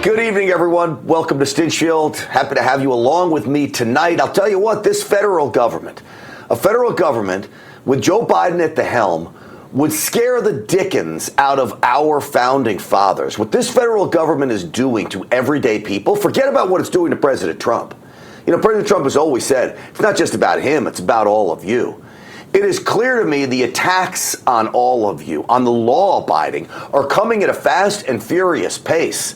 Good evening, everyone. Welcome to Stinchfield. Happy to have you along with me tonight. I'll tell you what, this federal government, a federal government with Joe Biden at the helm, would scare the dickens out of our founding fathers. What this federal government is doing to everyday people, forget about what it's doing to President Trump. You know, President Trump has always said, it's not just about him, it's about all of you. It is clear to me the attacks on all of you, on the law-abiding, are coming at a fast and furious pace.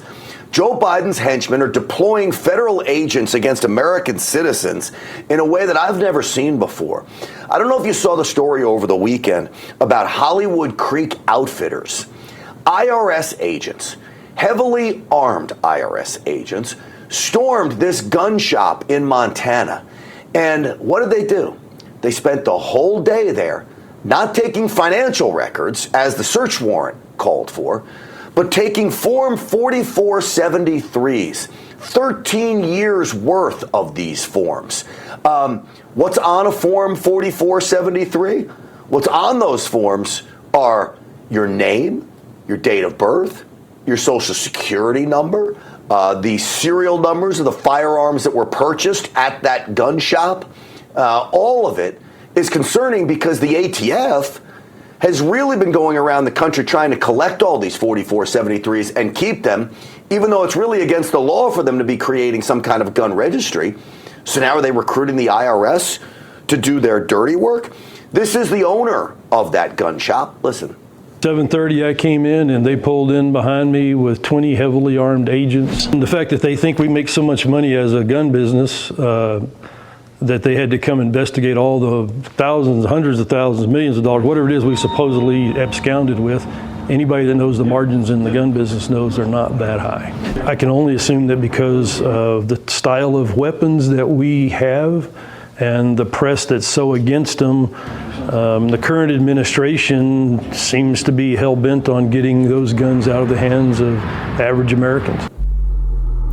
Joe Biden's henchmen are deploying federal agents against American citizens in a way that I've never seen before. I don't know if you saw the story over the weekend about Hollywood Creek Outfitters. IRS agents, heavily armed IRS agents, stormed this gun shop in Montana. And what did they do? They spent the whole day there, not taking financial records, as the search warrant called for, but taking Form 4473s, 13 years worth of these forms. What's on a Form 4473? What's on those forms are your name, your date of birth, your social security number, the serial numbers of the firearms that were purchased at that gun shop. All of it is concerning because the ATF has really been going around the country trying to collect all these 4473s and keep them, even though it's really against the law for them to be creating some kind of gun registry. So now are they recruiting the IRS to do their dirty work? This is the owner of that gun shop. Listen. 7:30 I came in and they pulled in behind me with 20 heavily armed agents. And the fact that they think we make so much money as a gun business, that they had to come investigate all the thousands, hundreds of thousands, millions of dollars, whatever it is we supposedly absconded with. Anybody that knows the margins in the gun business knows they're not that high. I can only assume that because of the style of weapons that we have and the press that's so against them, the current administration seems to be hell-bent on getting those guns out of the hands of average Americans.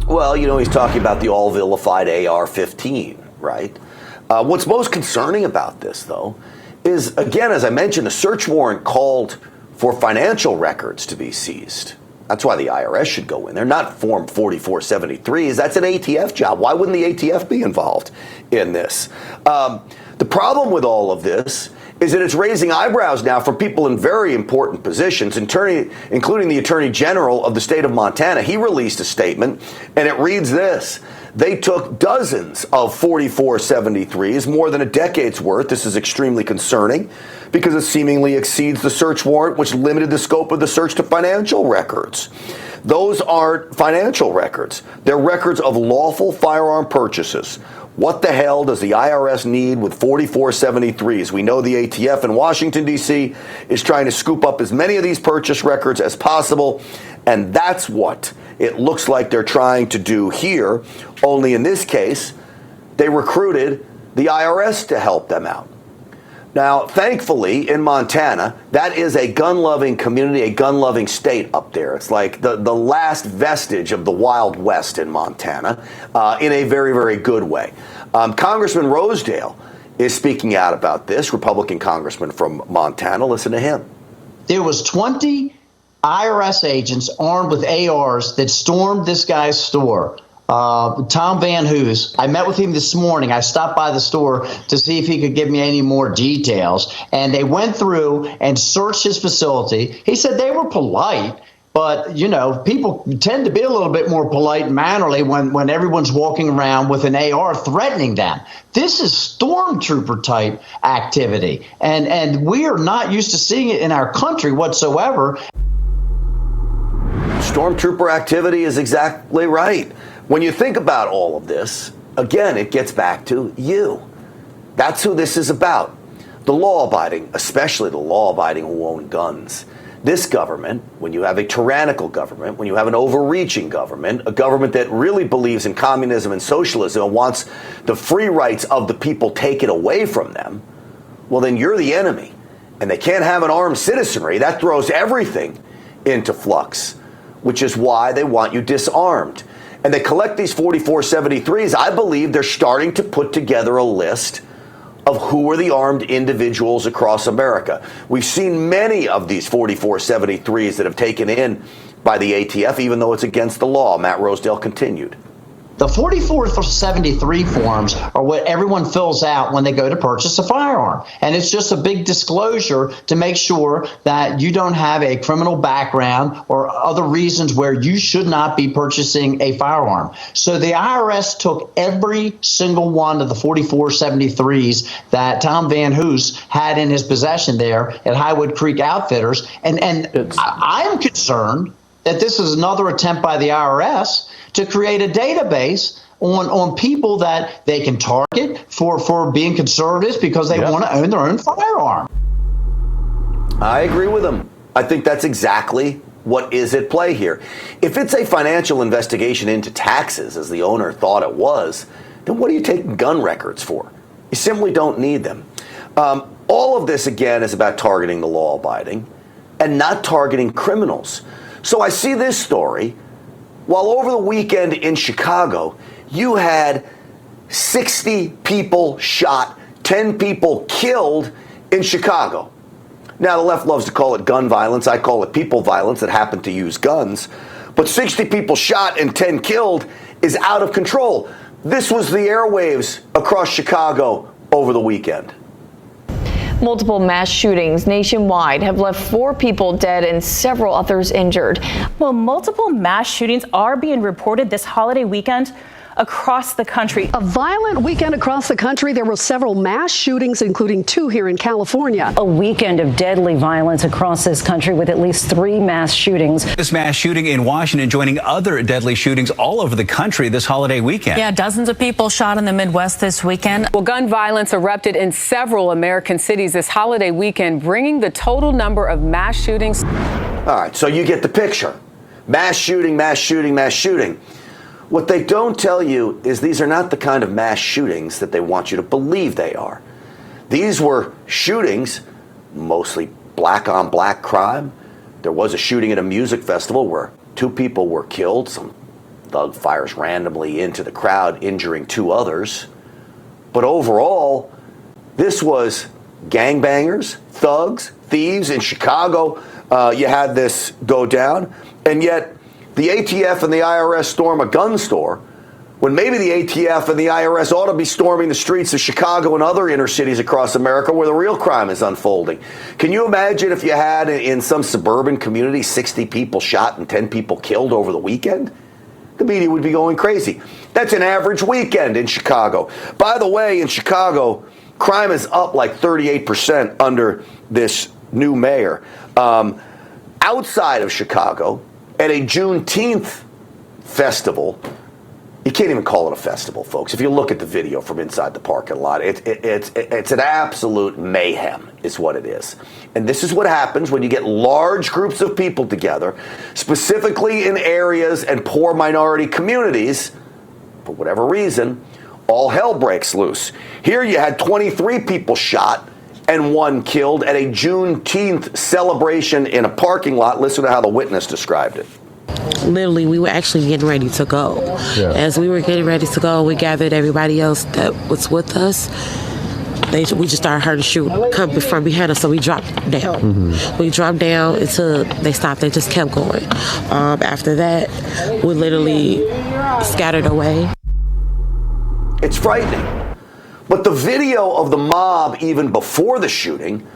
Well, you know, he's talking about the all-vilified AR-15. Right? What's most concerning about this, though, is, again, as I mentioned, the search warrant called for financial records to be seized. That's why the IRS should go in there, not Form 4473s. That's an ATF job. Why wouldn't the ATF be involved in this? The problem with all of this is that it's raising eyebrows now from people in very important positions, including the Attorney General of the state of Montana. He released a statement, and it reads this. They took dozens of 4473s, more than a decade's worth. This is extremely concerning because it seemingly exceeds the search warrant, which limited the scope of the search to financial records. Those aren't financial records. They're records of lawful firearm purchases. What the hell does the IRS need with 4473s? We know the ATF in Washington, D.C. is trying to scoop up as many of these purchase records as possible, and that's what it looks like they're trying to do here, only in this case, they recruited the IRS to help them out. Now, thankfully, in Montana, that is a gun-loving community, a gun-loving state up there. It's like the last vestige of the Wild West in Montana, in a very, very good way. Congressman Rosedale is speaking out about this, Republican congressman from Montana. Listen to him. There was 20 IRS agents armed with ARs that stormed this guy's store. Tom Van Hoos, I met with him this morning. I stopped by the store to see if he could give me any more details. And they went through and searched his facility. He said they were polite, but, you know, people tend to be a little bit more polite and mannerly when everyone's walking around with an AR threatening them. This is stormtrooper type activity. And we are not used to seeing it in our country whatsoever. Stormtrooper activity is exactly right. When you think about all of this, again, it gets back to you. That's who this is about. The law-abiding, especially the law-abiding who own guns. This government, when you have a tyrannical government, when you have an overreaching government, a government that really believes in communism and socialism and wants the free rights of the people taken away from them, well, then you're the enemy. And they can't have an armed citizenry. That throws everything into flux, which is why they want you disarmed. And they collect these 4473s. I believe they're starting to put together a list of who are the armed individuals across America. We've seen many of these 4473s that have taken in by the ATF, even though it's against the law. Matt Rosedale continued. The 4473 forms are what everyone fills out when they go to purchase a firearm. And it's just a big disclosure to make sure that you don't have a criminal background or other reasons where you should not be purchasing a firearm. So the IRS took every single one of the 4473s that Tom Van Hoos had in his possession there at Highwood Creek Outfitters. And I'm concerned that this is another attempt by the IRS to create a database on people that they can target for being conservatives because they want to own their own firearm. I agree with him. I think that's exactly what is at play here. If it's a financial investigation into taxes, as the owner thought it was, then what are you taking gun records for? You simply don't need them. All of this, again, is about targeting the law-abiding and not targeting criminals. So I see this story. While over the weekend in Chicago, you had 60 people shot, 10 people killed in Chicago. Now, the left loves to call it gun violence. I call it people violence that happened to use guns. But 60 people shot and 10 killed is out of control. This was the airwaves across Chicago over the weekend. Multiple mass shootings nationwide have left 4 people dead and several others injured. Well, multiple mass shootings are being reported this holiday weekend across the country. A violent weekend across the country. There were several mass shootings, including 2 here in California. A weekend of deadly violence across this country with at least 3 mass shootings. This mass shooting in Washington joining other deadly shootings all over the country this holiday weekend. Yeah, dozens of people shot in the Midwest this weekend. Well, gun violence erupted in several American cities this holiday weekend, bringing the total number of mass shootings. All right, so you get the picture. Mass shooting, mass shooting, mass shooting. What they don't tell you is these are not the kind of mass shootings that they want you to believe they are. These were shootings, mostly black-on-black crime. There was a shooting at a music festival where 2 people were killed. Some thug fires randomly into the crowd, injuring 2 others. But overall, this was gangbangers, thugs, thieves in Chicago. You had this go down, and yet the ATF and the IRS storm a gun store when maybe the ATF and the IRS ought to be storming the streets of Chicago and other inner cities across America where the real crime is unfolding. Can you imagine if you had in some suburban community 60 people shot and 10 people killed over the weekend? The media would be going crazy. That's an average weekend in Chicago. By the way, in Chicago, crime is up like 38% under this new mayor. Outside of Chicago, at a Juneteenth festival, you can't even call it a festival, folks. If you look at the video from inside the parking lot, it's an absolute mayhem is what it is. And this is what happens when you get large groups of people together, specifically in areas and poor minority communities. For whatever reason, all hell breaks loose. Here you had 23 people shot and 1 killed at a Juneteenth celebration in a parking lot. Listen to how the witness described it. Literally, we were actually getting ready to go. Yeah. As we were getting ready to go, we gathered everybody else that was with us. We just started hearing shoot coming from behind us, so we dropped down. Mm-hmm. We dropped down until they stopped. They just kept going. After that, we literally scattered away. It's frightening. But the video of the mob, even before the shooting,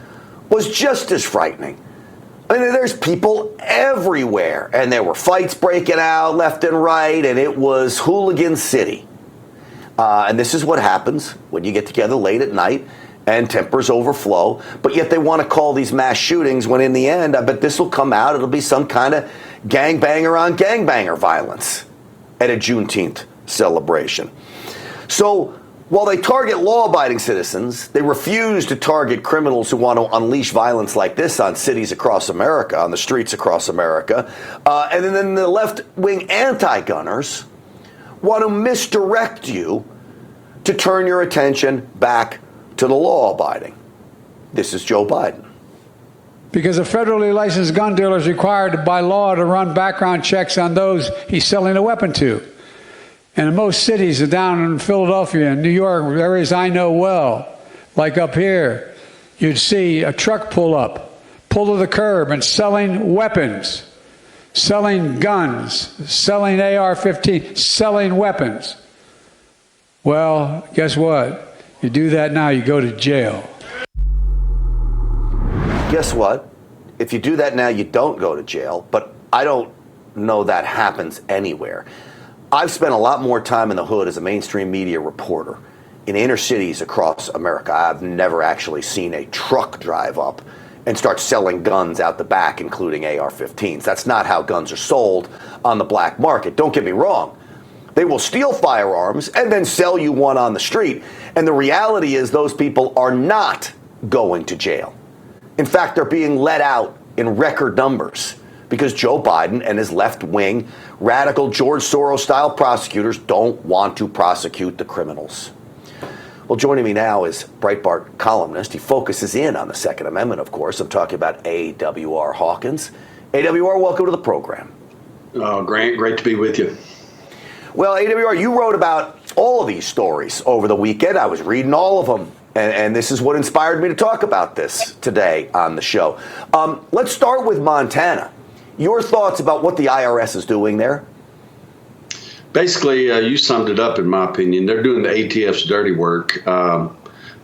was just as frightening. I mean, there's people everywhere, and there were fights breaking out left and right, and it was hooligan city. And this is what happens when you get together late at night and tempers overflow, but yet they want to call these mass shootings when in the end, I bet this will come out, it'll be some kind of gangbanger on gangbanger violence at a Juneteenth celebration. So, while they target law-abiding citizens, they refuse to target criminals who want to unleash violence like this on cities across America, on the streets across America. And then the left-wing anti-gunners want to misdirect you to turn your attention back to the law-abiding. This is Joe Biden. Because a federally licensed gun dealer is required by law to run background checks on those he's selling a weapon to. And in most cities, down in Philadelphia and New York, areas I know well, Like up here, you'd see a truck pull to the curb and selling weapons, selling guns, selling AR-15, selling weapons. Well, guess what? You do that now, you go to jail. Guess what? If you do that now, you don't go to jail, but I don't know that happens anywhere. I've spent a lot more time in the hood as a mainstream media reporter in inner cities across America. I've never actually seen a truck drive up and start selling guns out the back, including AR-15s. That's not how guns are sold on the black market. Don't get me wrong. They will steal firearms and then sell you one on the street. And the reality is those people are not going to jail. In fact, they're being let out in record numbers because Joe Biden and his left-wing, radical George Soros-style prosecutors don't want to prosecute the criminals. Well, joining me now is Breitbart columnist. He focuses in on the Second Amendment, of course. I'm talking about A.W.R. Hawkins. A.W.R., welcome to the program. Grant, great to be with you. Well, A.W.R., you wrote about all of these stories over the weekend. I was reading all of them, and this is what inspired me to talk about this today on the show. Let's start with Montana. Your thoughts about what the IRS is doing there? Basically, you summed it up, in my opinion. They're doing the ATF's dirty work. I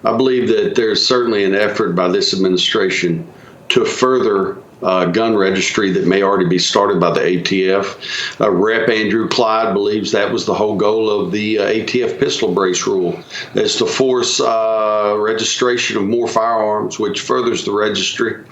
believe that there's certainly an effort by this administration to further gun registry that may already be started by the ATF. Rep. Andrew Clyde believes that was the whole goal of the ATF pistol brace rule, is to force registration of more firearms, which furthers the registry.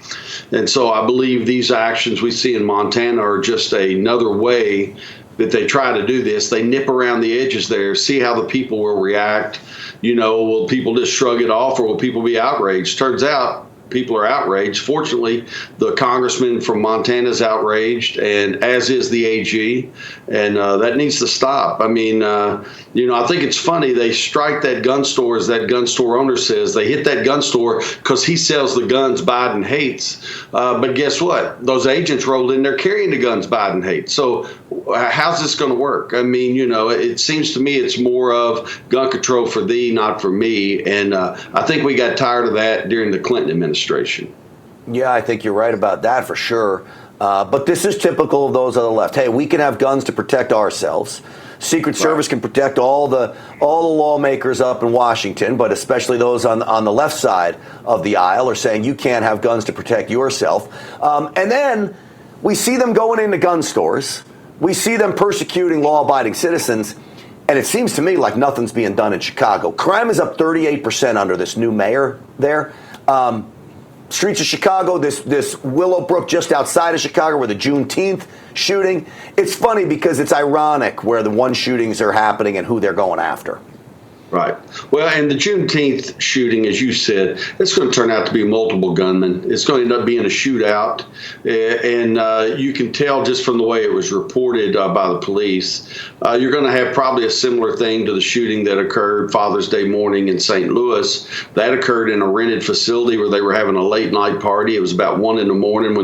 And so I believe these actions we see in Montana are just another way that they try to do this. They nip around the edges there, see how the people will react. You know, will people just shrug it off, or will people be outraged? Turns out people are outraged. Fortunately, the congressman from Montana is outraged, and as is the AG, and that needs to stop. I mean, I think it's funny they strike that gun store, as that gun store owner says. They hit that gun store because he sells the guns Biden hates. But guess what? Those agents rolled in there carrying the guns Biden hates. So how's this going to work? I mean, it seems to me it's more of gun control for thee, not for me. And I think we got tired of that during the Clinton administration. Yeah, I think you're right about that for sure. But this is typical of those on the left. Hey, we can have guns to protect ourselves. Secret Service can protect all the lawmakers up in Washington, but especially those on the left side of the aisle are saying you can't have guns to protect yourself. And then we see them going into gun stores. We see them persecuting law-abiding citizens. And it seems to me like nothing's being done in Chicago. Crime is up 38% under this new mayor there. Streets of Chicago, this Willowbrook just outside of Chicago where the Juneteenth shooting. It's funny because it's ironic where the one shootings are happening and who they're going after. Right. Well, and the Juneteenth shooting, as you said, it's going to turn out to be multiple gunmen. It's going to end up being a shootout. And you can tell just from the way it was reported by the police, you're going to have probably a similar thing to the shooting that occurred Father's Day morning in St. Louis. That occurred in a rented facility where they were having a late night party. It was about 1 a.m.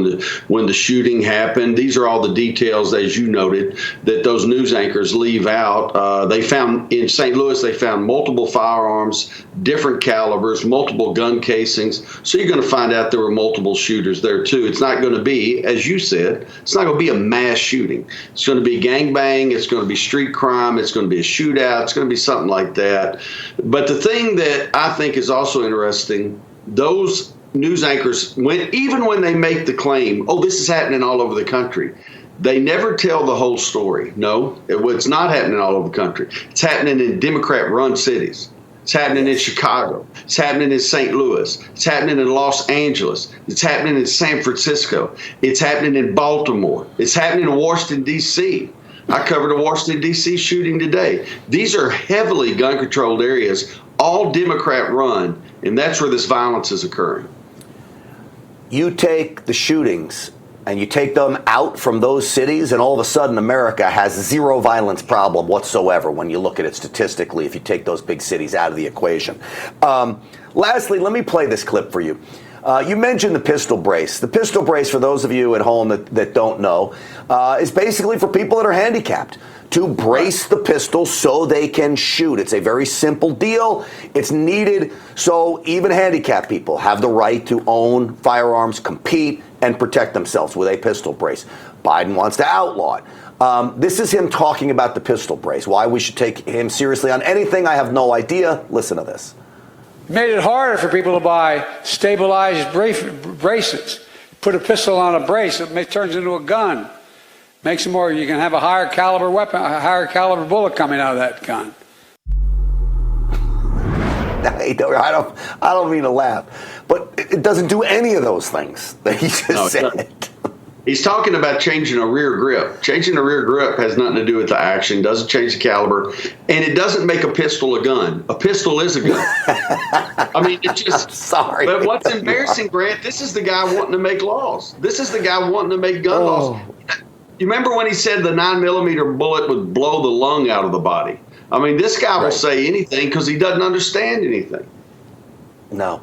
when the shooting happened. These are all the details, as you noted, that those news anchors leave out. They found in St. Louis, they found multiple firearms, different calibers, multiple gun casings. So you're going to find out there were multiple shooters there, too. It's not going to be, as you said, it's not going to be a mass shooting. It's going to be gangbang. It's going to be street crime. It's going to be a shootout. It's going to be something like that. But the thing that I think is also interesting, those news anchors, even when they make the claim, oh, this is happening all over the country, they never tell the whole story. No, it's not happening all over the country. It's happening in Democrat-run cities. It's happening in Chicago. It's happening in St. Louis. It's happening in Los Angeles. It's happening in San Francisco. It's happening in Baltimore. It's happening in Washington, D.C. I covered a Washington, D.C. shooting today. These are heavily gun-controlled areas, all Democrat-run, and that's where this violence is occurring. You take the shootings and you take them out from those cities, and all of a sudden America has zero violence problem whatsoever when you look at it statistically if you take those big cities out of the equation. Lastly, let me play this clip for you. You mentioned the pistol brace. The pistol brace, for those of you at home that don't know, is basically for people that are handicapped to brace the pistol so they can shoot. It's a very simple deal. It's needed so even handicapped people have the right to own firearms, compete, and protect themselves with a pistol brace. Biden wants to outlaw it. This is him talking about the pistol brace. Why we should take him seriously on anything, I have no idea. Listen to this. Made it harder for people to buy stabilized braces. Put a pistol on a brace, it turns into a gun. Makes it more, you can have a higher caliber weapon, a higher caliber bullet coming out of that gun. I don't mean to laugh, but it doesn't do any of those things that he just said. He's talking about changing a rear grip. Changing a rear grip has nothing to do with the action, doesn't change the caliber, and it doesn't make a pistol a gun. A pistol is a gun. I mean, it just... Sorry. But what's embarrassing, Grant, this is the guy wanting to make laws. This is the guy wanting to make gun laws. You remember when he said the 9mm bullet would blow the lung out of the body? I mean, this guy will say anything because he doesn't understand anything. No.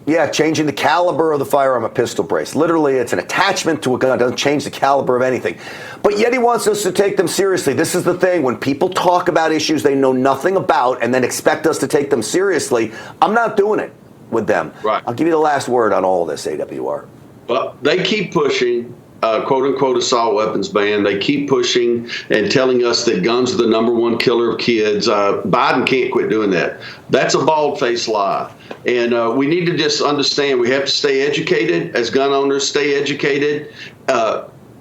Yeah, changing the caliber of the firearm, a pistol brace. Literally, it's an attachment to a gun. It doesn't change the caliber of anything. But yet he wants us to take them seriously. This is the thing. When people talk about issues they know nothing about and then expect us to take them seriously, I'm not doing it with them. Right. I'll give you the last word on all of this, AWR. But they keep pushing, quote-unquote, assault weapons ban. They keep pushing and telling us that guns are the #1 killer of kids. Biden can't quit doing that. That's a bald-faced lie. And we need to just understand we have to stay educated as gun owners, stay educated,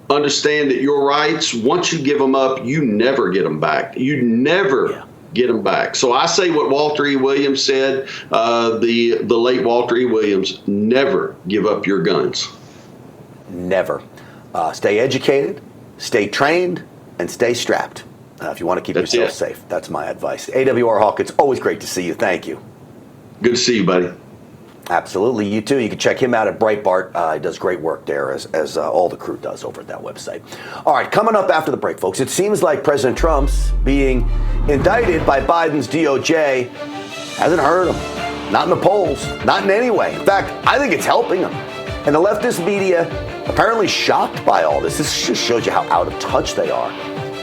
understand that your rights, once you give them up, you never get them back. You never get them back. So I say what Walter E. Williams said, the late Walter E. Williams, never give up your guns. Never. Stay educated, stay trained, and stay strapped if you want to keep yourself safe. That's my advice. AWR Hawk, it's always great to see you. Thank you. Good to see you, buddy. Absolutely. You too. You can check him out at Breitbart. He does great work there, as all the crew does over at that website. All right, coming up after the break, folks, it seems like President Trump's being indicted by Biden's DOJ hasn't hurt him. Not in the polls. Not in any way. In fact, I think it's helping him. And the leftist media apparently shocked by all this. This just shows you how out of touch they are.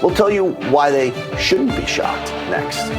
We'll tell you why they shouldn't be shocked next.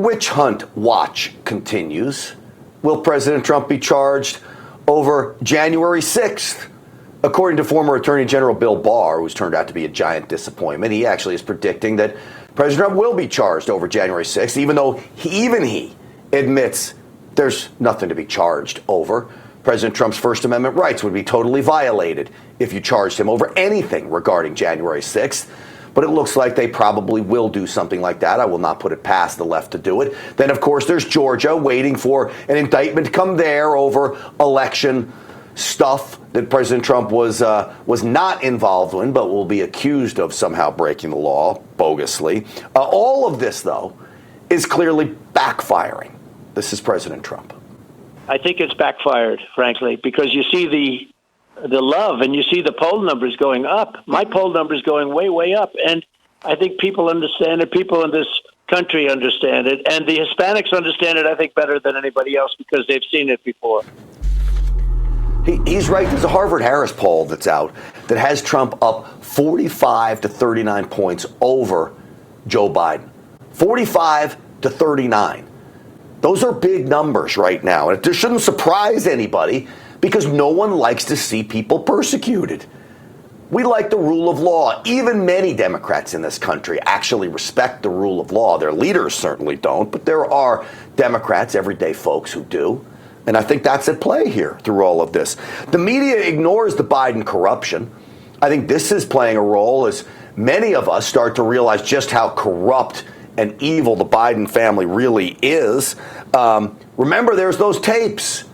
witch hunt watch continues. Will President Trump be charged over January 6th? According to former Attorney General Bill Barr, who's turned out to be a giant disappointment, he actually is predicting that President Trump will be charged over January 6th, even though he admits there's nothing to be charged over. President Trump's First Amendment rights would be totally violated if you charged him over anything regarding January 6th. But it looks like they probably will do something like that. I will not put it past the left to do it. Then, of course, there's Georgia waiting for an indictment to come there over election stuff that President Trump was not involved in, but will be accused of somehow breaking the law bogusly. All of this, though, is clearly backfiring. This is President Trump. I think it's backfired, frankly, because you see the love and you see the poll numbers going up. My poll numbers going way, way up. And I think people understand it. People in this country understand it. And the Hispanics understand it, I think, better than anybody else because they've seen it before. He's right. There's a Harvard-Harris poll that's out that has Trump up 45 to 39 points over Joe Biden. 45 to 39. Those are big numbers right now. And it shouldn't surprise anybody because no one likes to see people persecuted. We like the rule of law. Even many Democrats in this country actually respect the rule of law. Their leaders certainly don't, but there are Democrats, everyday folks who do. And I think that's at play here through all of this. The media ignores the Biden corruption. I think this is playing a role as many of us start to realize just how corrupt and evil the Biden family really is. Remember, there's those tapes.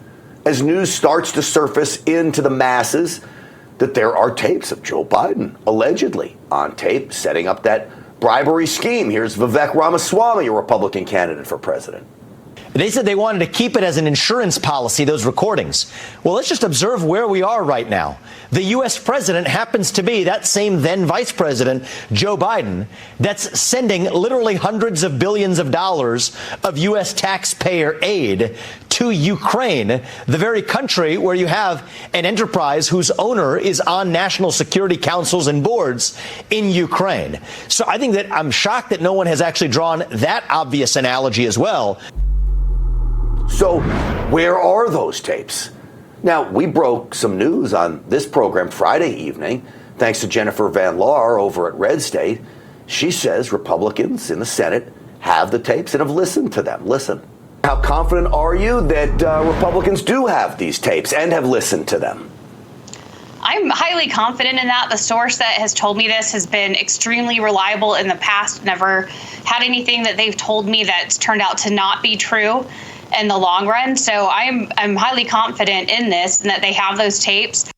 As news starts to surface into the masses, that there are tapes of Joe Biden allegedly on tape setting up that bribery scheme. Here's Vivek Ramaswamy, a Republican candidate for president. They said they wanted to keep it as an insurance policy, those recordings. Well, let's just observe where we are right now. The U.S. president happens to be that same then vice president, Joe Biden, that's sending literally hundreds of billions of dollars of U.S. taxpayer aid to Ukraine, the very country where you have an enterprise whose owner is on national security councils and boards in Ukraine. So I think that I'm shocked that no one has actually drawn that obvious analogy as well. So where are those tapes? Now, we broke some news on this program Friday evening, thanks to Jennifer Van Laar over at Red State. She says Republicans in the Senate have the tapes and have listened to them. Listen. How confident are you that Republicans do have these tapes and have listened to them? I'm highly confident in that. The source that has told me this has been extremely reliable in the past. Never had anything that they've told me that's turned out to not be true in the long run. So I'm highly confident in this and that they have those tapes.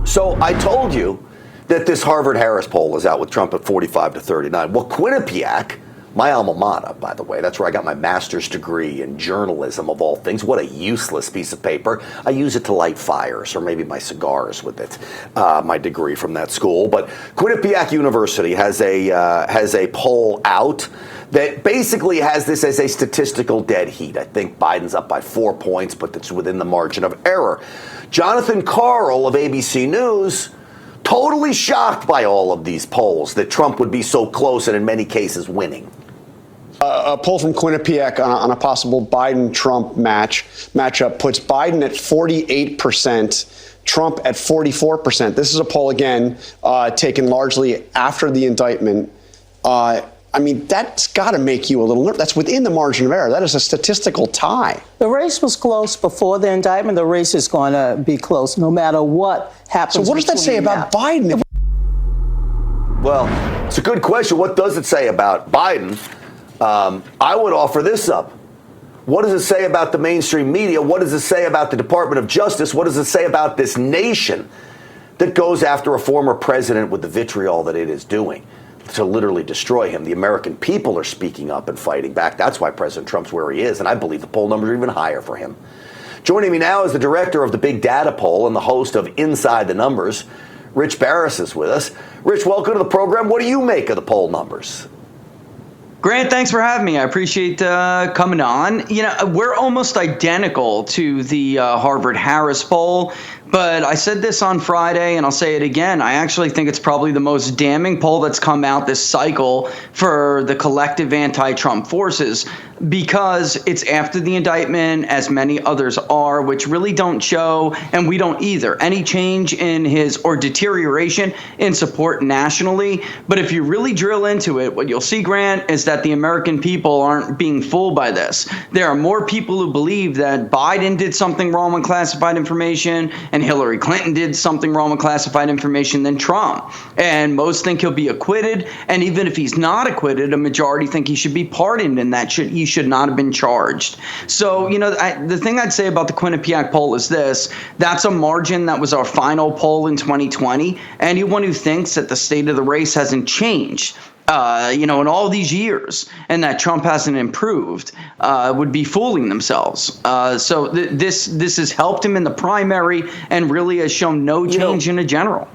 So I told you that this Harvard-Harris poll is out with Trump at 45 to 39. Well, Quinnipiac, my alma mater, by the way, that's where I got my master's degree in journalism of all things. What a useless piece of paper. I use it to light fires or maybe my cigars with it, my degree from that school. But Quinnipiac University has a poll out that basically has this as a statistical dead heat. I think Biden's up by 4 points, but that's within the margin of error. Jonathan Karl of ABC News, totally shocked by all of these polls, that Trump would be so close and in many cases winning. A poll from Quinnipiac on a possible Biden-Trump matchup puts Biden at 48%, Trump at 44%. This is a poll, again, taken largely after the indictment. I mean, that's got to make you a little nervous. That's within the margin of error. That is a statistical tie. The race was close before the indictment. The race is going to be close no matter what happens. So what does that say about Biden? Well, it's a good question. What does it say about Biden? I would offer this up. What does it say about the mainstream media? What does it say about the Department of Justice? What does it say about this nation that goes after a former president with the vitriol that it is doing to literally destroy him? The American people are speaking up and fighting back. That's why President Trump's where he is, and I believe the poll numbers are even higher for him. Joining me now is the director of the Big Data Poll and the host of Inside the Numbers. Rich Barris is with us. Rich, welcome to the program. What do you make of the poll numbers? Grant, thanks for having me. I appreciate coming on. You know, we're almost identical to the Harvard-Harris poll, but I said this on Friday, and I'll say it again. I actually think it's probably the most damning poll that's come out this cycle for the collective anti-Trump forces, because it's after the indictment, as many others are, which really don't show, and we don't either, any change in his or deterioration in support nationally. But if you really drill into it, what you'll see, Grant, is that the American people aren't being fooled by this. There are more people who believe that Biden did something wrong with classified information and Hillary Clinton did something wrong with classified information than Trump. And most think he'll be acquitted. And even if he's not acquitted, a majority think he should be pardoned and that he should not have been charged. So, you know, the thing I'd say about the Quinnipiac poll is this. That's a margin that was our final poll in 2020. Anyone who thinks that the state of the race hasn't changed, you know, in all these years, and that Trump hasn't improved, would be fooling themselves. So this has helped him in the primary and really has shown no change in the general.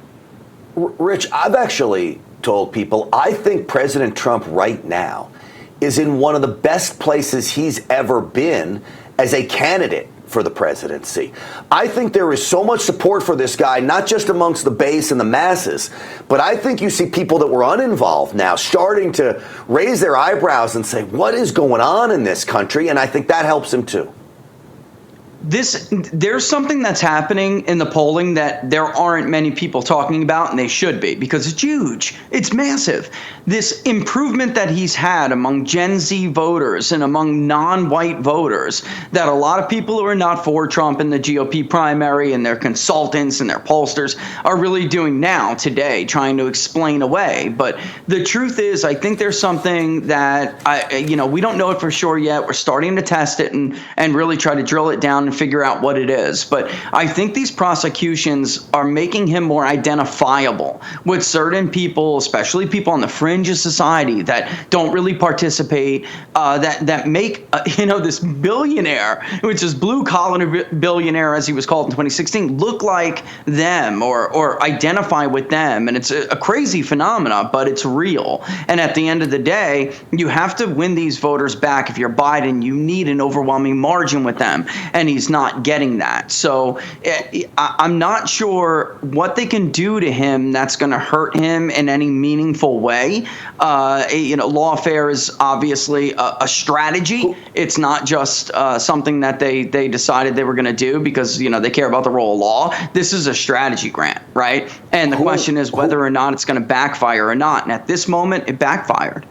Rich, I've actually told people I think President Trump right now is in one of the best places he's ever been as a candidate for the presidency. I think there is so much support for this guy, not just amongst the base and the masses, but I think you see people that were uninvolved now starting to raise their eyebrows and say, what is going on in this country? And I think that helps him too. There's something that's happening in the polling that there aren't many people talking about, and they should be, because it's huge. It's massive. This improvement that he's had among Gen Z voters and among non-white voters, that a lot of people who are not for Trump in the GOP primary and their consultants and their pollsters are really doing now, today, trying to explain away. But the truth is, I think there's something that, we don't know it for sure yet. We're starting to test it and really try to drill it down and figure out what it is. But I think these prosecutions are making him more identifiable with certain people, especially people on the fringe of society that don't really participate, that make, this billionaire, which is blue collar billionaire, as he was called in 2016, look like them or identify with them. And it's a crazy phenomena, but it's real. And at the end of the day, you have to win these voters back. If you're Biden, you need an overwhelming margin with them. And he's not getting that. So I'm not sure what they can do to him that's going to hurt him in any meaningful way. Lawfare is obviously a strategy. It's not just something that they decided they were going to do because, they care about the rule of law. This is a strategy, Grant, right? And the question is whether or not it's going to backfire or not. And at this moment, it backfired.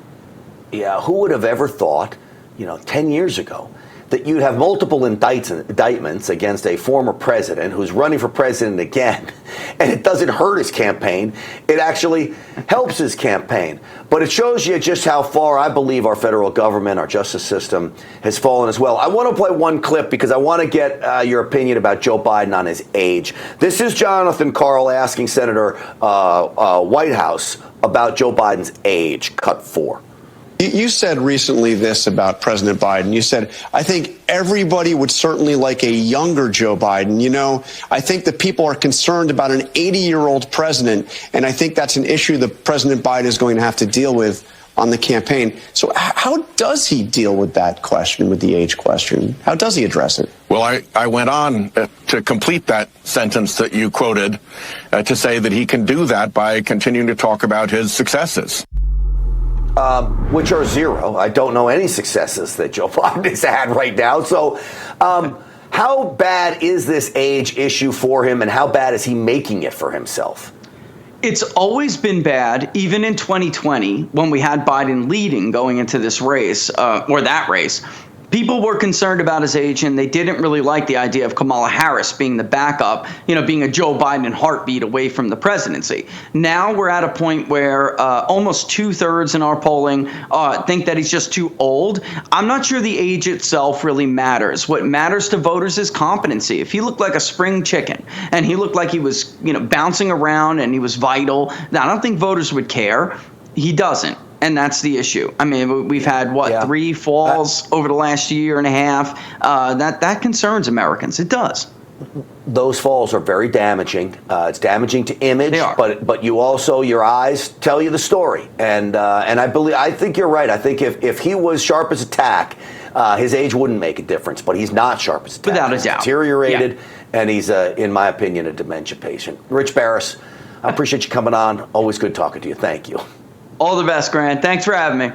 Yeah, who would have ever thought, 10 years ago, that you'd have multiple indictments against a former president who's running for president again, and it doesn't hurt his campaign. It actually helps his campaign. But it shows you just how far I believe our federal government, our justice system, has fallen as well. I want to play one clip because I want to get your opinion about Joe Biden on his age. This is Jonathan Karl asking Senator Whitehouse about Joe Biden's age, cut 4. You said recently this about President Biden. You said, I think everybody would certainly like a younger Joe Biden. I think that people are concerned about an 80-year-old president, and I think that's an issue that President Biden is going to have to deal with on the campaign. So how does he deal with that question, with the age question? How does he address it? Well, I went on to complete that sentence that you quoted to say that he can do that by continuing to talk about his successes. Which are zero. I don't know any successes that Joe Biden has had right now. So how bad is this age issue for him, and how bad is he making it for himself? It's always been bad, even in 2020, when we had Biden leading going into this race, or that race. People were concerned about his age, and they didn't really like the idea of Kamala Harris being the backup, being a Joe Biden heartbeat away from the presidency. Now we're at a point where almost 2/3 in our polling think that he's just too old. I'm not sure the age itself really matters. What matters to voters is competency. If he looked like a spring chicken and he looked like he was, bouncing around and he was vital, I don't think voters would care. He doesn't. And that's the issue. I mean, we've had, 3 falls over the last year and a half. That concerns Americans. It does. those falls are very damaging. It's damaging to image, but you also, your eyes tell you the story. And I think you're right. I think if he was sharp as a tack, his age wouldn't make a difference. But he's not sharp as a tack. Without a doubt. He's deteriorated, and he's, in my opinion, a dementia patient. Rich Barris, I appreciate you coming on. Always good talking to you. Thank you. All the best, Grant. Thanks for having me.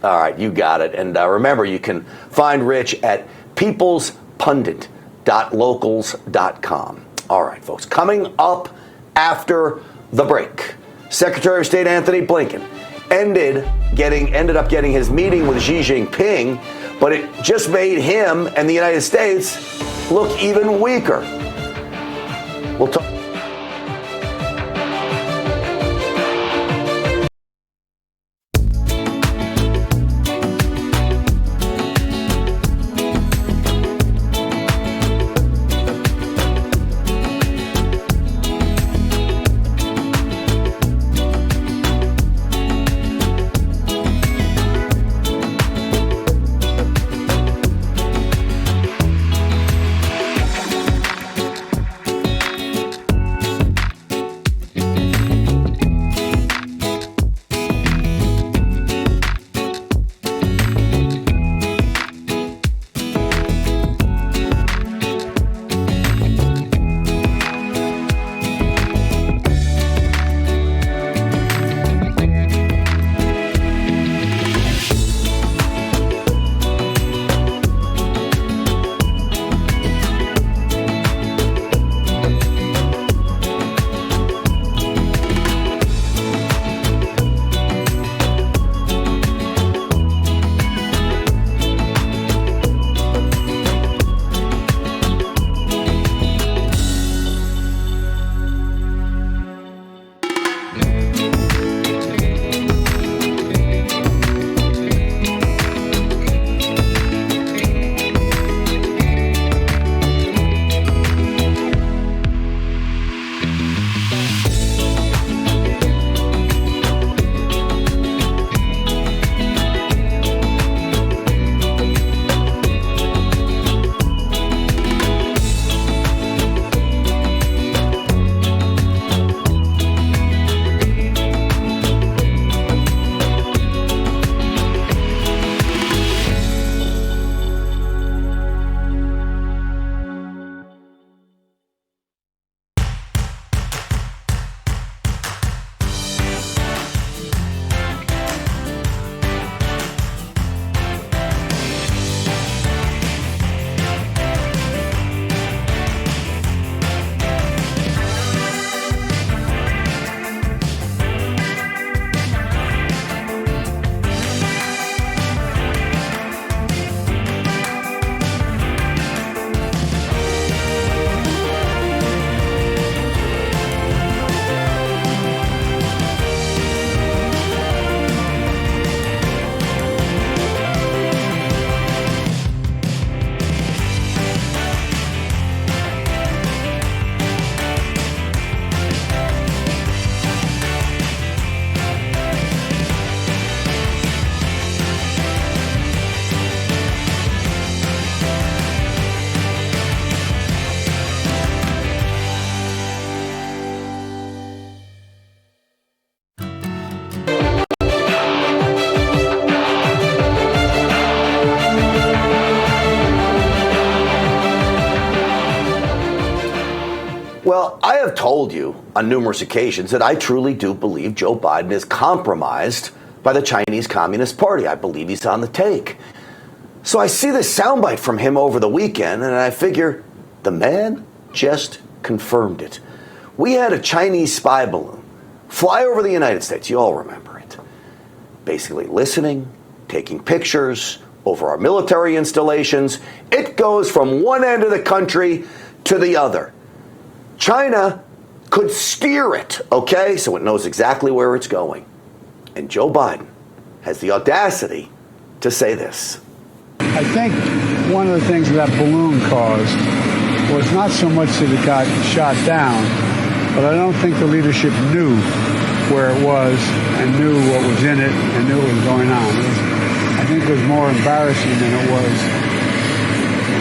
All right, you got it. And remember, you can find Rich at peoplespundit.locals.com. All right, folks, coming up after the break, Secretary of State Anthony Blinken ended up getting his meeting with Xi Jinping, but it just made him and the United States look even weaker. We'll talk. Well, I have told you on numerous occasions that I truly do believe Joe Biden is compromised by the Chinese Communist Party. I believe he's on the take. So I see this soundbite from him over the weekend, and I figure the man just confirmed it. We had a Chinese spy balloon fly over the United States. You all remember it. Basically listening, taking pictures over our military installations. It goes from one end of the country to the other. China could steer it, okay? So it knows exactly where it's going. And Joe Biden has the audacity to say this. I think one of the things that balloon caused was not so much that it got shot down, but I don't think the leadership knew where it was and knew what was in it and knew what was going on. I think it was more embarrassing than it was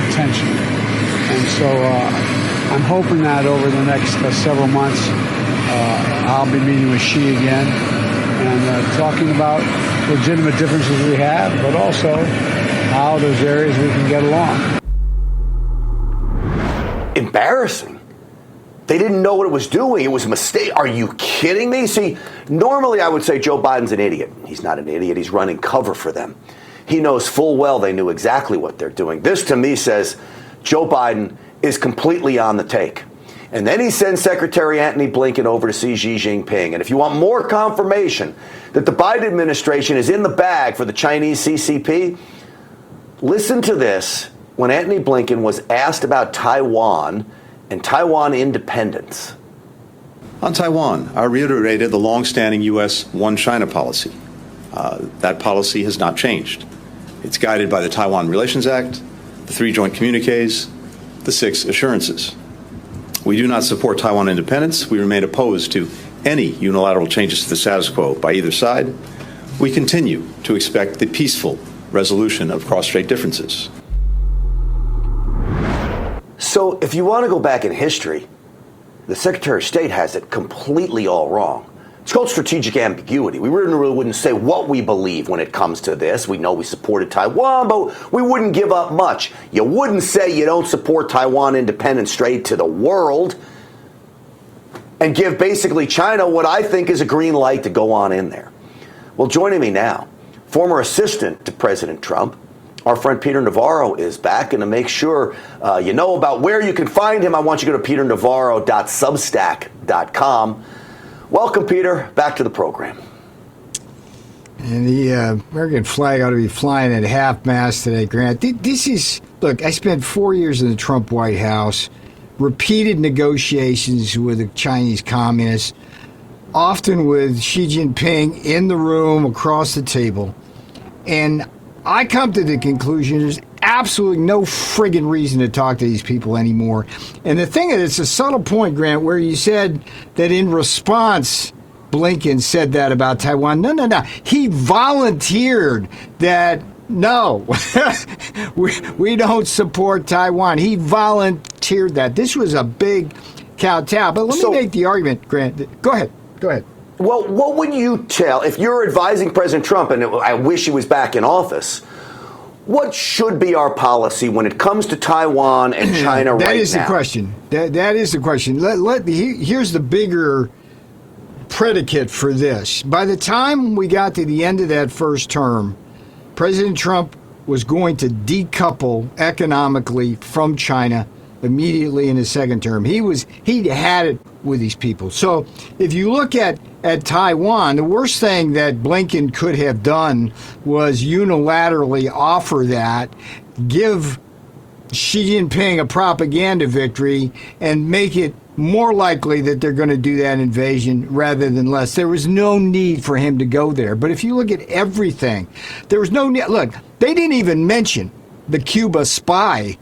intentional. And so I'm hoping that over the next several months, I'll be meeting with Xi again and talking about legitimate differences we have, but also how there's areas we can get along. Embarrassing. They didn't know what it was doing. It was a mistake. Are you kidding me? See, normally I would say Joe Biden's an idiot. He's not an idiot. He's running cover for them. He knows full well they knew exactly what they're doing. This, to me, says Joe Biden is completely on the take. And then he sends Secretary Antony Blinken over to see Xi Jinping. And if you want more confirmation that the Biden administration is in the bag for the Chinese CCP, listen to this when Antony Blinken was asked about Taiwan and Taiwan independence. On Taiwan, I reiterated the longstanding U.S. One China policy. That policy has not changed. It's guided by the Taiwan Relations Act, the 3 joint communiques, the 6 assurances. We do not support Taiwan independence. We remain opposed to any unilateral changes to the status quo by either side. We continue to expect the peaceful resolution of cross-strait differences. So if you want to go back in history, the Secretary of State has it completely all wrong. It's called strategic ambiguity. We really wouldn't say what we believe when it comes to this. We know we supported Taiwan, but we wouldn't give up much. You wouldn't say you don't support Taiwan independence straight to the world and give basically China what I think is a green light to go on in there. Well, joining me now, former assistant to President Trump, our friend Peter Navarro is back, and to make sure you know about where you can find him, I want you to go to peternavarro.substack.com. Welcome, Peter, back to the program. And the American flag ought to be flying at half-mast today, Grant. This is, look, I spent 4 years in the Trump White House, repeated negotiations with the Chinese communists, often with Xi Jinping in the room across the table. And I come to the conclusion there's absolutely no friggin' reason to talk to these people anymore. And the thing is, it's a subtle point, Grant, where you said that in response, Blinken said that about Taiwan. No. He volunteered that, no, we don't support Taiwan. He volunteered that. This was a big kowtow. But let me make the argument, Grant. Go ahead. Well, what would you tell, if you're advising President Trump, and I wish he was back in office, what should be our policy when it comes to Taiwan and China right now? That is the question. That is the question. Here's the bigger predicate for this. By the time we got to the end of that first term, President Trump was going to decouple economically from China immediately in his second term. He'd had it with these people. So if you look at Taiwan, the worst thing that Blinken could have done was unilaterally offer that, give Xi Jinping a propaganda victory, and make it more likely that they're going to do that invasion rather than less. There was no need for him to go there. But if you look at everything, there was no need. Look, they didn't even mention the Cuba spy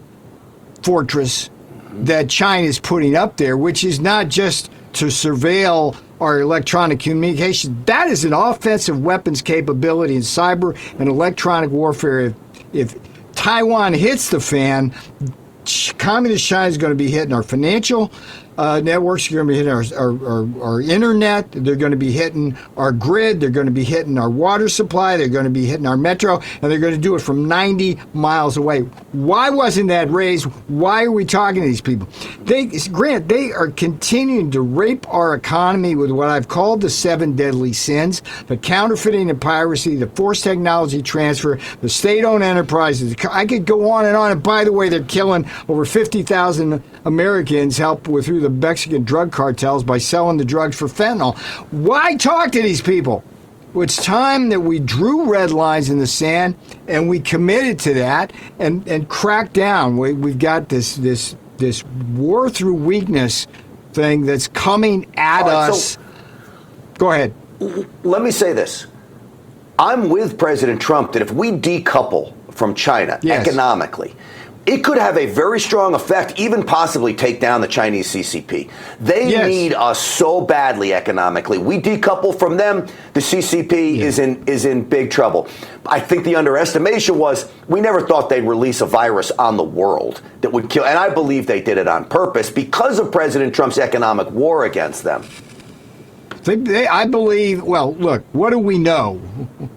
fortress that China's putting up there, which is not just to surveil our electronic communications. That is an offensive weapons capability in cyber and electronic warfare. If Taiwan hits the fan, Communist China is going to be hitting our financial networks, are going to be hitting our internet, they're going to be hitting our grid, they're going to be hitting our water supply, they're going to be hitting our metro, and they're going to do it from 90 miles away. Why wasn't that raised? Why are we talking to these people? Grant, they are continuing to rape our economy with what I've called the 7 deadly sins: the counterfeiting and piracy, the forced technology transfer, the state-owned enterprises. I could go on. And by the way, they're killing over 50,000 Americans through the Mexican drug cartels by selling the drugs for fentanyl. Why talk to these people? Well, it's time that we drew red lines in the sand and we committed to that and cracked down. We've got this war through weakness thing that's coming at us. So, go ahead. Let me say this. I'm with President Trump that if we decouple from China economically, it could have a very strong effect, even possibly take down the Chinese CCP. They need us so badly economically. We decouple from them, the CCP is in big trouble. I think the underestimation was we never thought they'd release a virus on the world that would kill, and I believe they did it on purpose because of President Trump's economic war against them. I believe, well, look, what do we know?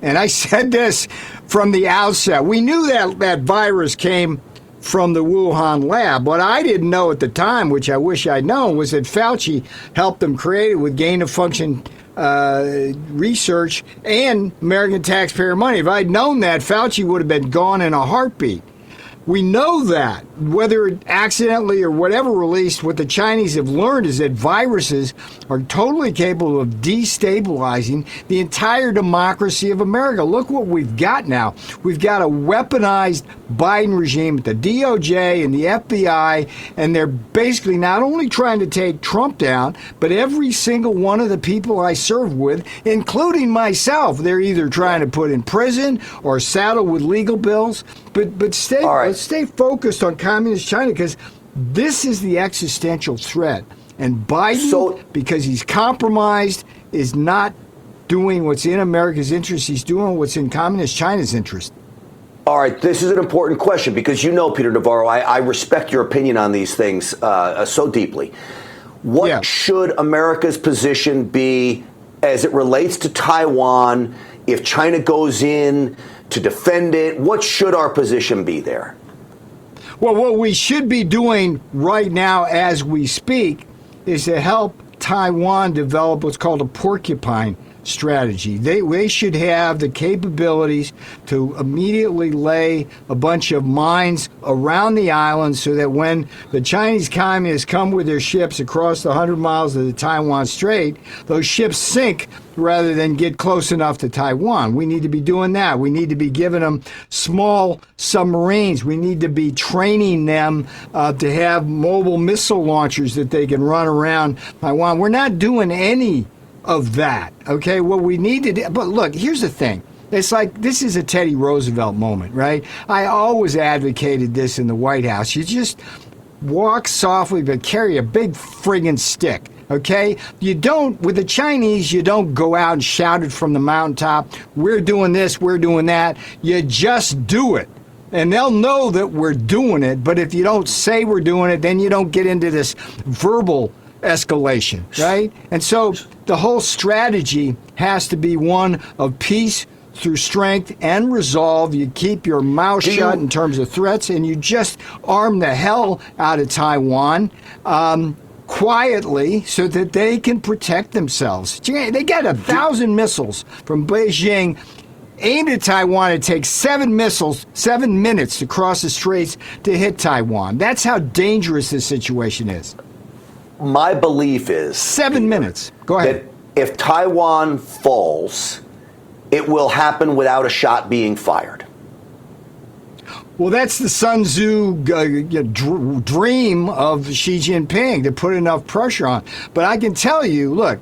And I said this from the outset. We knew that virus came from the Wuhan lab. What I didn't know at the time, which I wish I'd known, was that Fauci helped them create it with gain-of-function research and American taxpayer money. If I'd known that, Fauci would have been gone in a heartbeat. We know that, whether accidentally or whatever released, what the Chinese have learned is that viruses are totally capable of destabilizing the entire democracy of America. Look what we've got now. We've got a weaponized Biden regime at the DOJ and the FBI, and they're basically not only trying to take Trump down, but every single one of the people I serve with, including myself, they're either trying to put in prison or saddle with legal bills. But let's stay focused on communist China, because this is the existential threat. And Biden, because he's compromised, is not doing what's in America's interest. He's doing what's in communist China's interest. All right, this is an important question because Peter Navarro, I respect your opinion on these things so deeply. What should America's position be as it relates to Taiwan if China goes in to defend it? What should our position be there? Well, what we should be doing right now as we speak is to help Taiwan develop what's called a porcupine strategy. They should have the capabilities to immediately lay a bunch of mines around the island so that when the Chinese communists come with their ships across the 100 miles of the Taiwan Strait, those ships sink rather than get close enough to Taiwan. We need to be doing that. We need to be giving them small submarines. We need to be training them to have mobile missile launchers that they can run around Taiwan. We're not doing any of that, okay? What we need to do, but look, here's the thing. It's like, this is a Teddy Roosevelt moment, right? I always advocated this in the White House. You just walk softly, but carry a big friggin' stick, okay? You don't, with the Chinese, you don't go out and shout it from the mountaintop, we're doing this, we're doing that. You just do it. And they'll know that we're doing it, but if you don't say we're doing it, then you don't get into this verbal escalation, right? And so the whole strategy has to be one of peace through strength and resolve. You keep your mouth shut in terms of threats, and you just arm the hell out of Taiwan quietly so that they can protect themselves. They get 1,000 missiles from Beijing aimed at Taiwan. It takes 7 minutes to cross the straits to hit Taiwan. That's how dangerous this situation is. My belief is 7 minutes. Go ahead. That if Taiwan falls, it will happen without a shot being fired. Well, that's the Sun Tzu dream of Xi Jinping, to put enough pressure on. But I can tell you, look,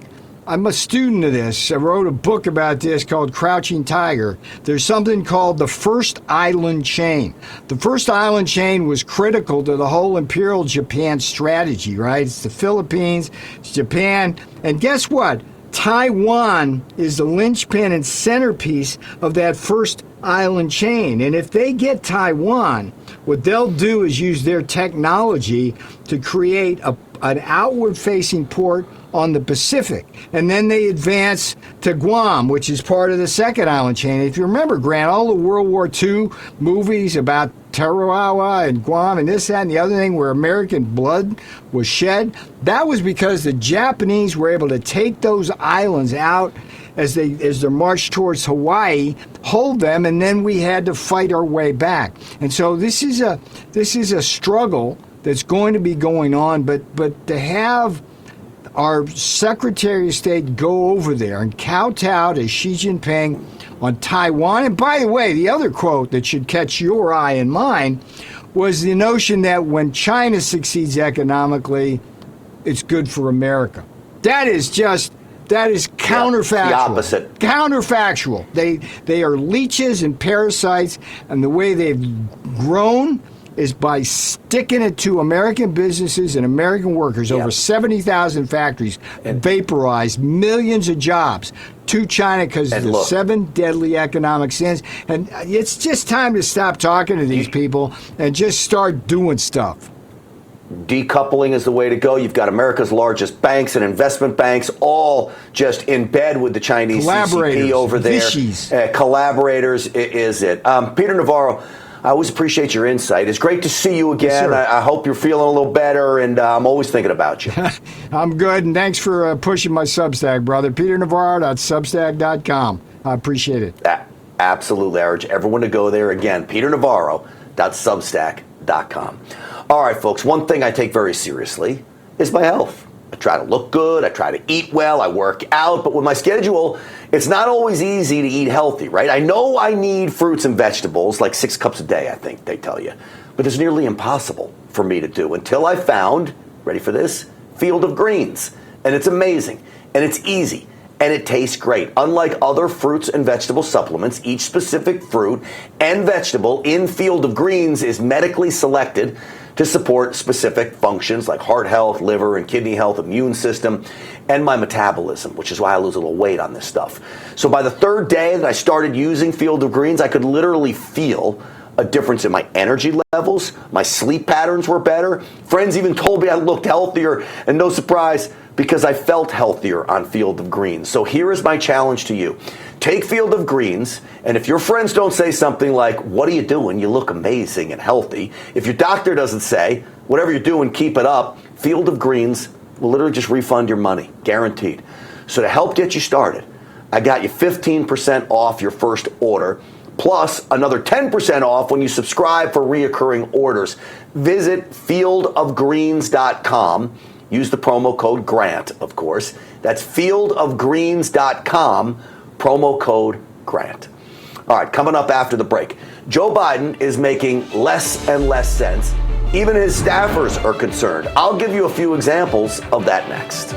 I'm a student of this. I wrote a book about this called Crouching Tiger. There's something called the First Island Chain. The First Island Chain was critical to the whole Imperial Japan strategy, right? It's the Philippines, it's Japan, and guess what? Taiwan is the linchpin and centerpiece of that First Island Chain. And if they get Taiwan, what they'll do is use their technology to create an outward-facing port on the Pacific. And then they advance to Guam, which is part of the Second Island Chain. If you remember, Grant, all the World War II movies about Tarawa and Guam and this, that, and the other thing where American blood was shed, that was because the Japanese were able to take those islands out as they marched towards Hawaii, hold them, and then we had to fight our way back. And so this is a struggle that's going to be going on, but to have our Secretary of State go over there and kowtow to Xi Jinping on Taiwan. And by the way, the other quote that should catch your eye and mine was the notion that when China succeeds economically, it's good for America. That is counterfactual. The opposite. Counterfactual. They are leeches and parasites, and the way they've grown is by sticking it to American businesses and American workers. Over 70,000 factories vaporized, millions of jobs to China because of the 7 deadly economic sins. And it's just time to stop talking to these people and just start doing stuff. Decoupling is the way to go. You've got America's largest banks and investment banks all just in bed with the Chinese CCP over there. Collaborators is it. Peter Navarro, I always appreciate your insight. It's great to see you again. Yes, I hope you're feeling a little better, and I'm always thinking about you. I'm good, and thanks for pushing my Substack, brother. PeterNavarro.substack.com. I appreciate it. Absolutely. I urge everyone to go there. Again, PeterNavarro.substack.com. All right, folks, one thing I take very seriously is my health. I try to look good. I try to eat well. I work out. But with my schedule, it's not always easy to eat healthy, right? I know I need fruits and vegetables, like 6 cups a day, I think they tell you. But it's nearly impossible for me to do until I found, ready for this, Field of Greens. And it's amazing. And it's easy. And it tastes great. Unlike other fruits and vegetable supplements, each specific fruit and vegetable in Field of Greens is medically selected to support specific functions like heart health, liver and kidney health, immune system, and my metabolism, which is why I lose a little weight on this stuff. So by the 3rd day that I started using Field of Greens, I could literally feel a difference in my energy levels. My sleep patterns were better. Friends even told me I looked healthier, and no surprise, because I felt healthier on Field of Greens. So here is my challenge to you. Take Field of Greens, and if your friends don't say something like, "What are you doing? You look amazing and healthy," if your doctor doesn't say, "Whatever you're doing, keep it up," Field of Greens will literally just refund your money, guaranteed. So to help get you started, I got you 15% off your first order, plus another 10% off when you subscribe for reoccurring orders. Visit fieldofgreens.com. Use the promo code GRANT, of course. That's fieldofgreens.com, promo code GRANT. All right, coming up after the break, Joe Biden is making less and less sense. Even his staffers are concerned. I'll give you a few examples of that next.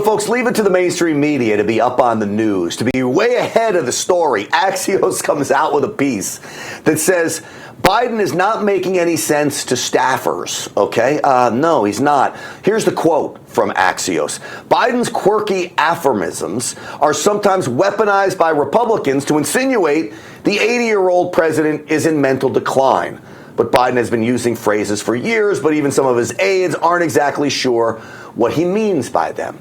folks, leave it to the mainstream media to be up on the news, to be way ahead of the story. Axios comes out with a piece that says Biden is not making any sense to staffers, okay? No, he's not. Here's the quote from Axios. Biden's quirky aphorisms are sometimes weaponized by Republicans to insinuate the 80-year-old president is in mental decline. But Biden has been using phrases for years, but even some of his aides aren't exactly sure what he means by them.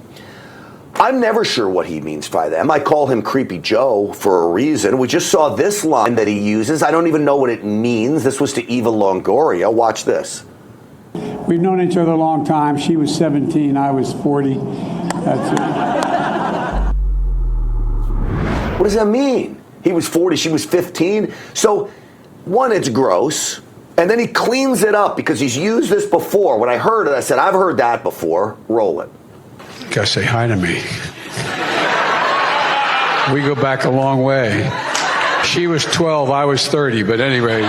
I'm never sure what he means by them. I call him Creepy Joe for a reason. We just saw this line that he uses. I don't even know what it means. This was to Eva Longoria. Watch this. We've known each other a long time. She was 17, I was 40. That's it. What does that mean? He was 40, she was 15. So, one, it's gross. And then he cleans it up because he's used this before. When I heard it, I said, I've heard that before. Roll it. Gotta say hi to me. We go back a long way. She was 12, I was 30, but anyway.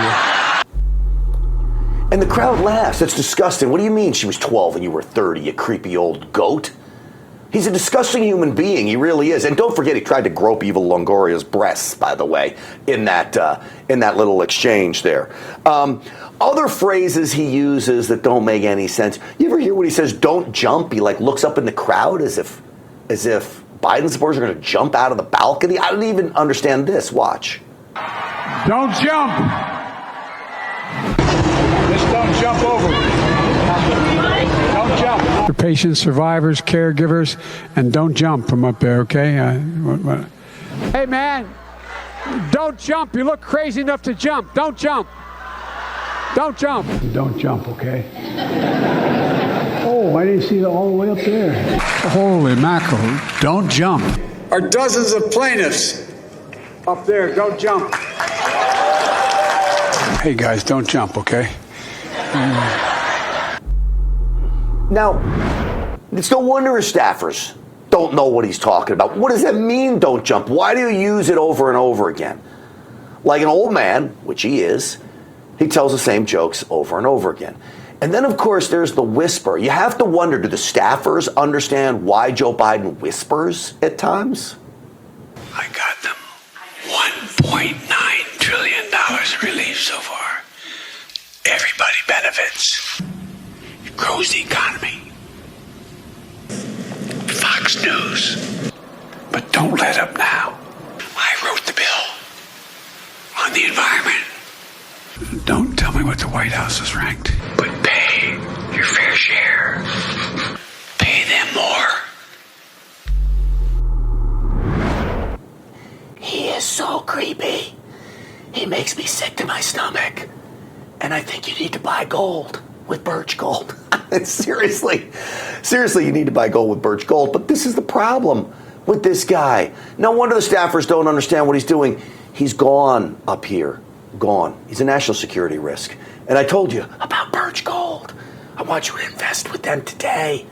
And the crowd laughs. It's disgusting. What do you mean she was 12 and you were 30, you creepy old goat? He's a disgusting human being. He really is. And don't forget, he tried to grope Eva Longoria's breasts, by the way, in that little exchange there. Other phrases he uses that don't make any sense. You ever hear when he says, don't jump? He looks up in the crowd as if Biden supporters are going to jump out of the balcony. I don't even understand this. Watch. Don't jump. Just don't jump over. Don't jump. For patients, survivors, caregivers, and don't jump from up there, okay? Hey, man, don't jump. You look crazy enough to jump. Don't jump. Don't jump. Don't jump, okay? Oh, I didn't see it all the way up there. Holy mackerel. Don't jump. Are dozens of plaintiffs up there. Don't jump. Hey, guys, don't jump, okay? Now, it's no wonder his staffers don't know what he's talking about. What does that mean, don't jump? Why do you use it over and over again? Like an old man, which he is, he tells the same jokes over and over again. And then, of course, there's the whisper. You have to wonder, do the staffers understand why Joe Biden whispers at times? I got them $1.9 trillion relief so far. Everybody benefits. It grows the economy. Fox News. But don't let up now. I wrote the bill on the environment. Don't tell me what the White House is ranked, but pay your fair share. Pay them more. He is so creepy. He makes me sick to my stomach. And I think you need to buy gold with birch gold. Seriously, you need to buy gold with birch gold. But this is the problem with this guy. No wonder the staffers don't understand what he's doing. He's gone up here. Gone. He's a national security risk. And I told you about birch gold. I want you to invest with them today.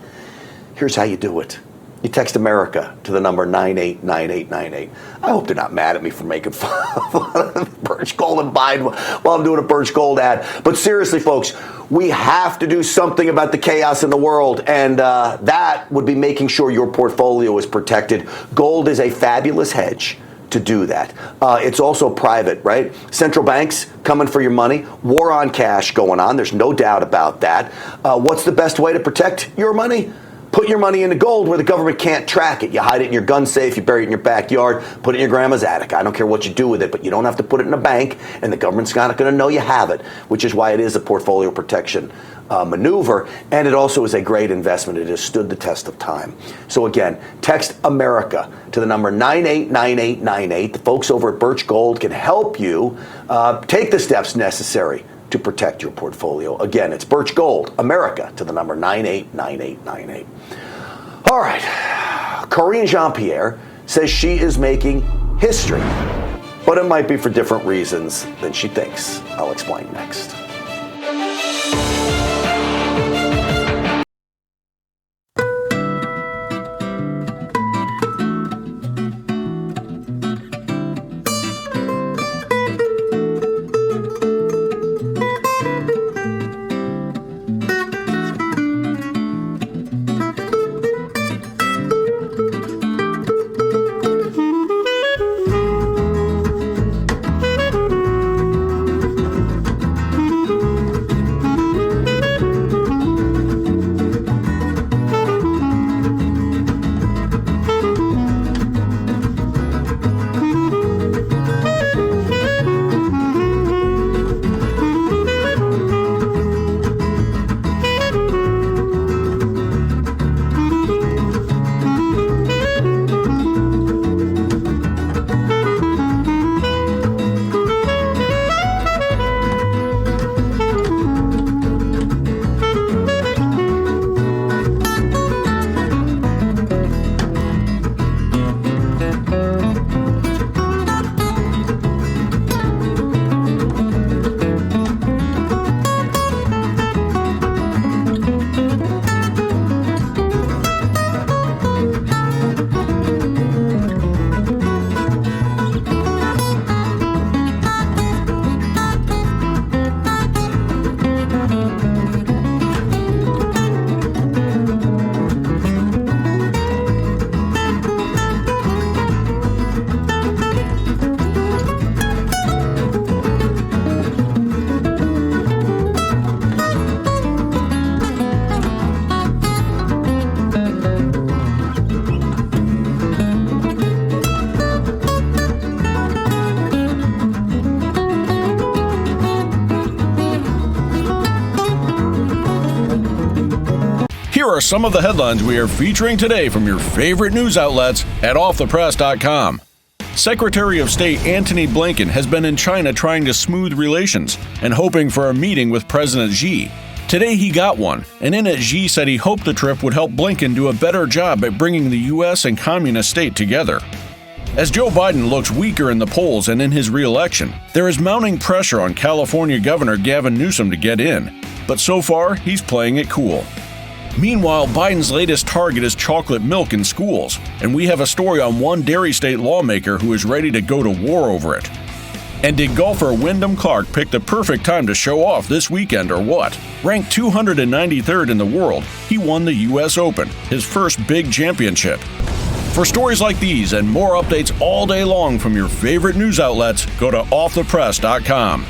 Here's how you do it. You text America to the number 989898. I hope they're not mad at me for making fun of birch gold and Biden while I'm doing a birch gold ad. But seriously, folks, we have to do something about the chaos in the world, and that would be making sure your portfolio is protected. Gold is a fabulous hedge to do that. It's also private, right? Central banks coming for your money. War on cash going on. There's no doubt about that. What's the best way to protect your money? Put your money into gold where the government can't track it. You hide it in your gun safe, you bury it in your backyard, put it in your grandma's attic. I don't care what you do with it, but you don't have to put it in a bank, and the government's not going to know you have it, which is why it is a portfolio protection maneuver, and it also is a great investment. It has stood the test of time. So again, text America to the number 989898. The folks over at Birch Gold can help you take the steps necessary to protect your portfolio. Again, it's Birch Gold, America, to the number 989898. All right. Karine Jean-Pierre says she is making history, but it might be for different reasons than she thinks. I'll explain next. Here are some of the headlines we are featuring today from your favorite news outlets at offthepress.com. Secretary of State Antony Blinken has been in China trying to smooth relations and hoping for a meeting with President Xi. Today he got one, and in it Xi said he hoped the trip would help Blinken do a better job at bringing the U.S. and communist state together. As Joe Biden looks weaker in the polls and in his re-election, there is mounting pressure on California Governor Gavin Newsom to get in, but so far he's playing it cool. Meanwhile, Biden's latest target is chocolate milk in schools, and we have a story on one dairy state lawmaker who is ready to go to war over it. And did golfer Wyndham Clark pick the perfect time to show off this weekend or what? Ranked 293rd in the world, he won the U.S. Open, his first big championship. For stories like these and more updates all day long from your favorite news outlets, go to offthepress.com.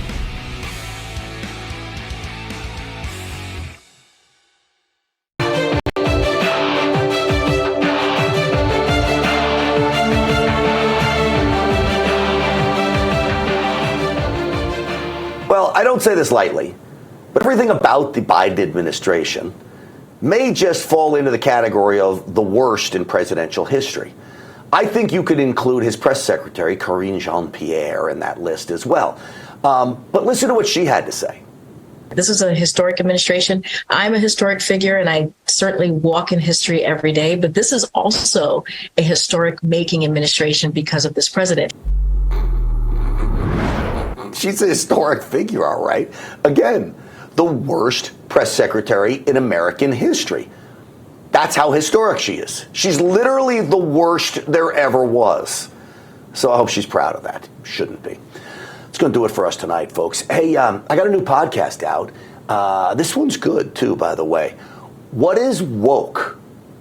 Well, I don't say this lightly, but everything about the Biden administration may just fall into the category of the worst in presidential history. I think you could include his press secretary, Karine Jean-Pierre, in that list as well. But listen to what she had to say. This is a historic administration. I'm a historic figure, and I certainly walk in history every day. But this is also a historic making administration because of this president. She's a historic figure, all right. Again, the worst press secretary in American history. That's how historic she is. She's literally the worst there ever was. So I hope she's proud of that. Shouldn't be. It's going to do it for us tonight, folks. Hey, I got a new podcast out. This one's good, too, by the way. What is woke?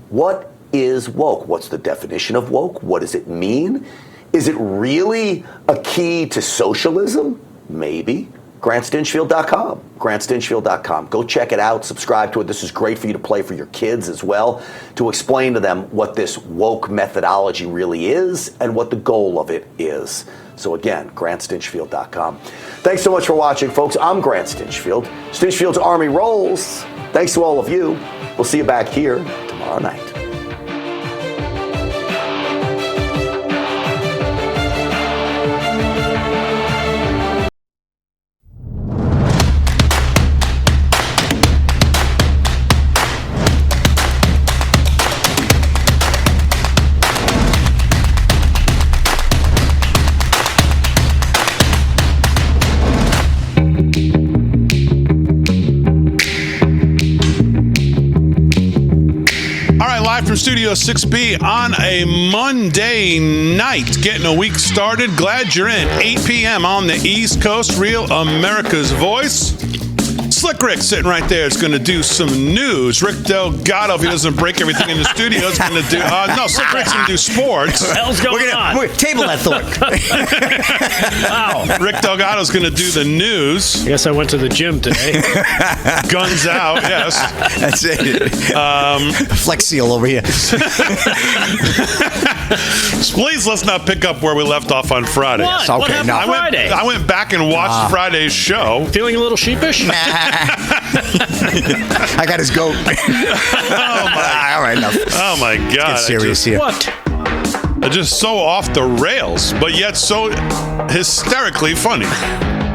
What is woke? What's the definition of woke? What does it mean? Is it really a key to socialism? Maybe. GrantStinchfield.com. GrantStinchfield.com. Go check it out. Subscribe to it. This is great for you to play for your kids as well, to explain to them what this woke methodology really is and what the goal of it is. So again, GrantStinchfield.com. Thanks so much for watching, folks. I'm Grant Stinchfield. Stinchfield's Army rolls. Thanks to all of you. We'll see you back here tomorrow night. From Studio 6B on a Monday night, getting a week started. Glad you're in. 8 p.m. on the East Coast. Real America's Voice. Slick Rick sitting right there is going to do some news. Rick Delgado, if he doesn't break everything in the studio, is going to do... no, Slick Rick's going to do sports. What the hell's going on? Table that thought. Wow. Rick Delgado's going to do the news. I guess I went to the gym today. Guns out, yes. That's it. Flex seal over here. Please, let's not pick up where we left off on Friday. What? Okay, What happened on Friday? I went back and watched Friday's show. Feeling a little sheepish? I got his goat. All right, enough. Oh my God! Let's get serious here. What? Just so off the rails, but yet so hysterically funny.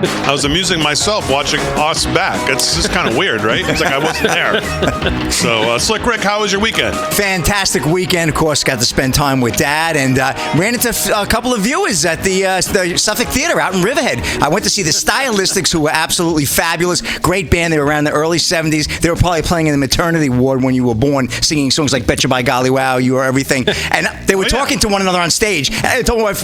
I was amusing myself watching us back. It's just kind of weird, right? It's like I wasn't there. So, Slick Rick, how was your weekend? Fantastic weekend. Of course, got to spend time with Dad and ran into a couple of viewers at the Suffolk Theater out in Riverhead. I went to see the Stylistics, who were absolutely fabulous. Great band. They were around the early 70s. They were probably playing in the maternity ward when you were born, singing songs like Betcha by Golly Wow, You Are Everything. And they were talking to one another on stage. And I told my wife,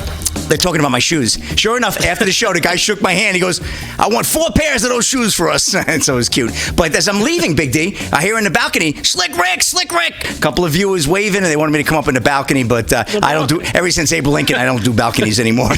they're talking about my shoes. Sure enough, after the show, the guy shook my hand. He goes, I want 4 pairs of those shoes for us. And so it was cute. But as I'm leaving, Big D, I hear in the balcony, Slick Rick, Slick Rick. A couple of viewers waving, and they wanted me to come up in the balcony, but I don't do, ever since Abe Lincoln, I don't do balconies anymore.